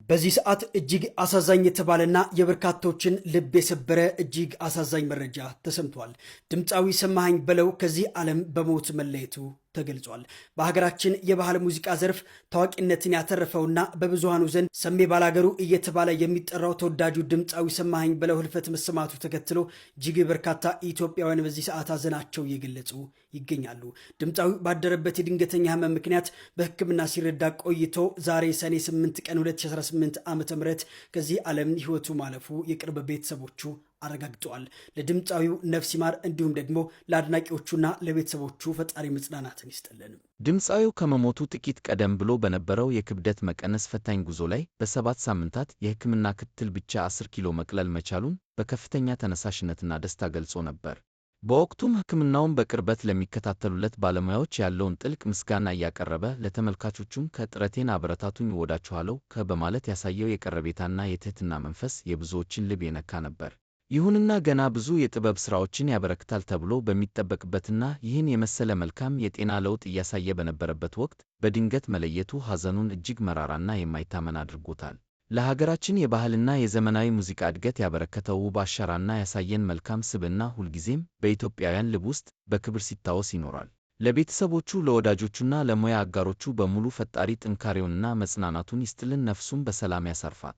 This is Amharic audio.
በዚህ ሰዓት እጅግ አሳዛኝ የተባለና የበርካቶችን ልብ የሰበረ እጅግ አሳዛኝ መረጃ ተሰምቷል። ድምፃዊ ሰማኸኝ በለው ከዚህ ዓለም በሞት መለየቱ ተገልጿል። በሀገራችን የባህል ሙዚቃ ዘርፍ ታዋቂነትን ያተረፈውና በብዙሃኑ ዘንድ ሰሜ ባላገሩ እየተባለ የሚጠራው ተወዳጁ ድምፃዊ ሰማኸኝ በለው ህልፈት መሰማቱ ተከትሎ እጅግ በርካታ ኢትዮጵያውያን በዚህ ሰዓት ሀዘናቸው እየገለጹ ይገኛሉ። ድምፃዊ ባደረበት የድንገተኛ ህመም ምክንያት በሕክምና ሲረዳ ቆይቶ ዛሬ ሰኔ 8 ቀን 2018 ዓ.ም ከዚህ ዓለም ህይወቱ ማለፉ የቅርብ ቤተሰቦቹ አረጋግጠዋል። ለድምፃዊው ነፍስ ይማር እንዲሁም ደግሞ ለአድናቂዎቹና ለቤተሰቦቹ ፈጣሪ መጽናናትን ይስጥልን። ድምፃዊው ከመሞቱ ጥቂት ቀደም ብሎ በነበረው የክብደት መቀነስ ፈታኝ ጉዞ ላይ በ7 ሳምንታት የሕክምና ክትትል ብቻ 10 ኪሎ መቅለል መቻሉን በከፍተኛ ተነሳሽነትና ደስታ ገልጾ ነበር። በወቅቱም ሕክምናውን በቅርበት ለሚከታተሉለት ባለሙያዎች ያለውን ጥልቅ ምስጋና እያቀረበ ለተመልካቾቹም ከጥረቴን አበረታቱኝ እወዳችኋለሁ በማለት ያሳየው የቀረቤታና የትህትና መንፈስ የብዙዎችን ልብ የነካ ነበር። ይሁንና ገና ብዙ የጥበብ ሥራዎችን ያበረክታል ተብሎ በሚጠበቅበትና ይህን የመሰለ መልካም የጤና ለውጥ እያሳየ በነበረበት ወቅት በድንገት መለየቱ ሐዘኑን እጅግ መራራና የማይታመን አድርጎታል። ለሀገራችን የባህልና የዘመናዊ ሙዚቃ እድገት ያበረከተው ውብ አሻራና ያሳየን መልካም ስብዕና ሁልጊዜም በኢትዮጵያውያን ልብ ውስጥ በክብር ሲታወስ ይኖራል። ለቤተሰቦቹ፣ ለወዳጆቹና ለሙያ አጋሮቹ በሙሉ ፈጣሪ ጥንካሬውንና መጽናናቱን ይስጥልን፣ ነፍሱን በሰላም ያሳርፋል።